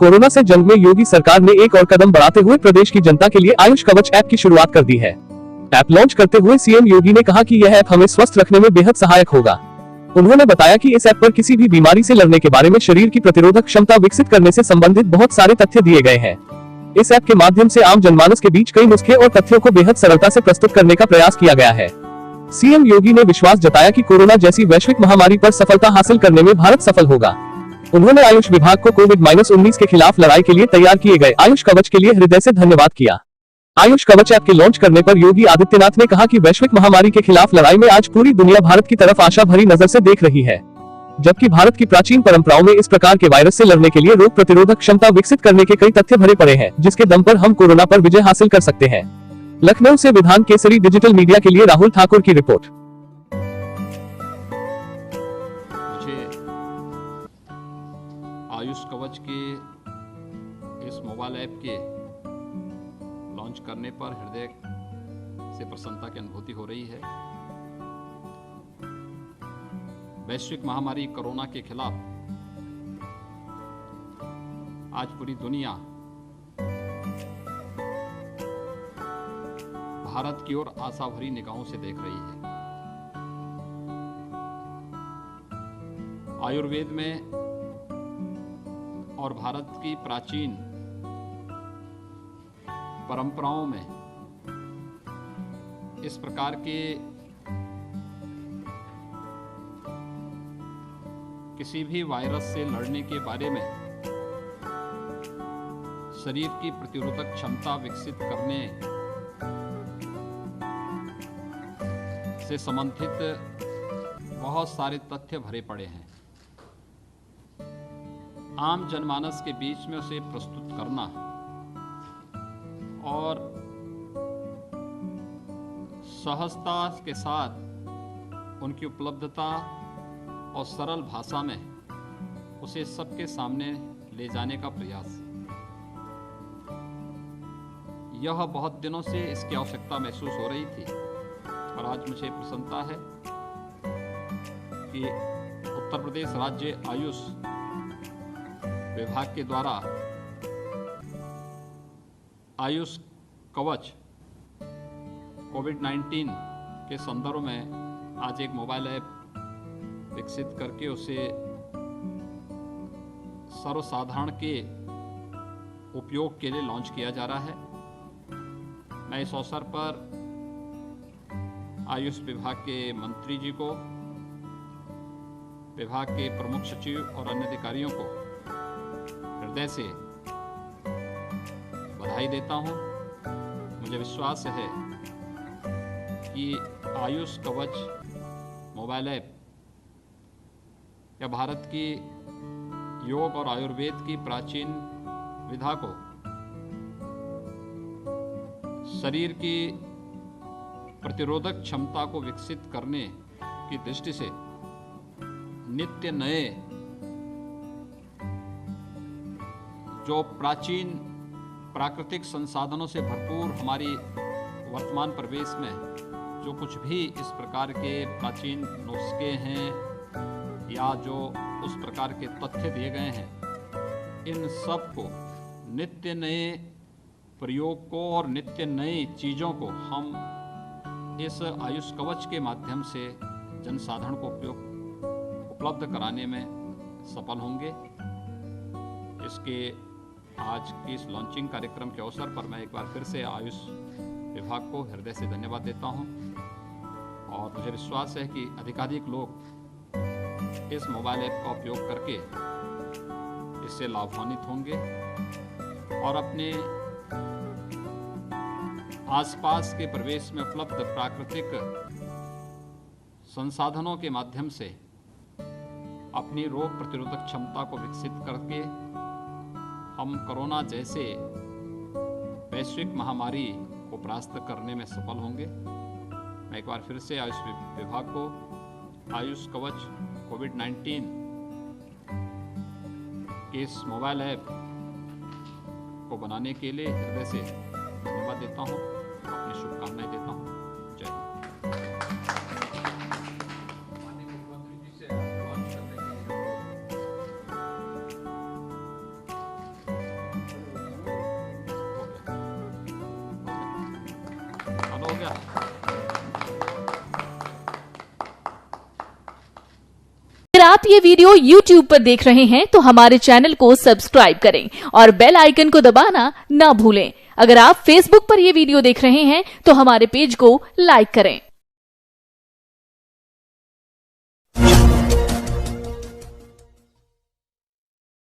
Corona से जंग में योगी सरकार ने एक और कदम बढ़ाते हुए प्रदेश की जनता के लिए आयुष कवच ऐप की शुरुआत कर दी है। ऐप लॉन्च करते हुए सीएम योगी ने कहा कि यह ऐप हमें स्वस्थ रखने में बेहद सहायक होगा। उन्होंने बताया कि इस ऐप पर किसी भी बीमारी से लड़ने के बारे में शरीर की प्रतिरोधक क्षमता विकसित करने से संबंधित बहुत सारे तथ्य दिए गए हैं। इस ऐप के माध्यम से आम जनमानस के बीच कई नुस्खे और तथ्यों को बेहद सरलता से प्रस्तुत करने का प्रयास किया गया है। सीएम योगी ने विश्वास जताया कि कोरोना जैसी वैश्विक महामारी पर सफलता हासिल करने में भारत सफल होगा। उन्होंने आयुष विभाग को कोविड-19 के खिलाफ लड़ाई के लिए तैयार किए गए आयुष कवच के लिए हृदय से धन्यवाद किया। आयुष कवच ऐप के लॉन्च करने पर योगी आदित्यनाथ ने कहा कि वैश्विक महामारी के खिलाफ लड़ाई में आज पूरी दुनिया भारत की तरफ आशा भरी नजर से देख रही है, जबकि भारत की प्राचीन परंपराओं में इस प्रकार के वायरस से लड़ने के लिए रोग प्रतिरोधक क्षमता विकसित करने के कई तथ्य भरे पड़े हैं, जिसके दम पर हम कोरोना पर विजय हासिल कर सकते हैं। लखनऊ से विधान केसरी डिजिटल मीडिया के लिए राहुल ठाकुर की रिपोर्ट। आयुष कवच के इस मोबाइल ऐप के लॉन्च करने पर हृदय से प्रसन्नता की अनुभूति हो रही है। वैश्विक महामारी कोरोना के खिलाफ आज पूरी दुनिया भारत की ओर आशा भरी निगाहों से देख रही है। आयुर्वेद में और भारत की प्राचीन परंपराओं में इस प्रकार के किसी भी वायरस से लड़ने के बारे में शरीर की प्रतिरोधक क्षमता विकसित करने से संबंधित बहुत सारे तथ्य भरे पड़े हैं। आम जनमानस के बीच में उसे प्रस्तुत करना और सहजता के साथ उनकी उपलब्धता और सरल भाषा में उसे सबके सामने ले जाने का प्रयास, यह बहुत दिनों से इसकी आवश्यकता महसूस हो रही थी और आज मुझे प्रसन्नता है कि उत्तर प्रदेश राज्य आयुष विभाग के द्वारा आयुष कवच कोविड-19 के संदर्भ में आज एक मोबाइल ऐप विकसित करके उसे सर्वसाधारण के उपयोग के लिए लॉन्च किया जा रहा है। मैं इस अवसर पर आयुष विभाग के मंत्री जी को, विभाग के प्रमुख सचिव और अन्य अधिकारियों को हृदय से बधाई देता हूं। मुझे विश्वास है कि आयुष कवच मोबाइल ऐप या भारत की योग और आयुर्वेद की प्राचीन विधा को शरीर की प्रतिरोधक क्षमता को विकसित करने की दृष्टि से नित्य नए जो प्राचीन प्राकृतिक संसाधनों से भरपूर हमारी वर्तमान परिवेश में जो कुछ भी इस प्रकार के प्राचीन नुस्खे हैं या जो उस प्रकार के तथ्य दिए गए हैं, इन सब को नित्य नए प्रयोग को और नित्य नई चीज़ों को हम इस आयुष कवच के माध्यम से जनसाधारण को उपलब्ध कराने में सफल होंगे। इसके आज के इस लॉन्चिंग कार्यक्रम के अवसर पर मैं एक बार फिर से आयुष विभाग को हृदय से धन्यवाद देता हूं और मुझे विश्वास है कि अधिकाधिक लोग इस मोबाइल ऐप का उपयोग करके इससे लाभान्वित होंगे और अपने आसपास के परिवेश में उपलब्ध प्राकृतिक संसाधनों के माध्यम से अपनी रोग प्रतिरोधक क्षमता को विकसित करके हम कोरोना जैसे वैश्विक महामारी को परास्त करने में सफल होंगे। मैं एक बार फिर से आयुष विभाग को आयुष कवच कोविड-19 के इस मोबाइल ऐप को बनाने के लिए हृदय से धन्यवाद देता हूं, अपनी शुभकामनाएं देता हूं। जय हिंद। हो गया। अगर आप ये वीडियो YouTube पर देख रहे हैं तो हमारे चैनल को सब्सक्राइब करें और बेल आइकन को दबाना ना भूलें। अगर आप Facebook पर ये वीडियो देख रहे हैं तो हमारे पेज को लाइक करें।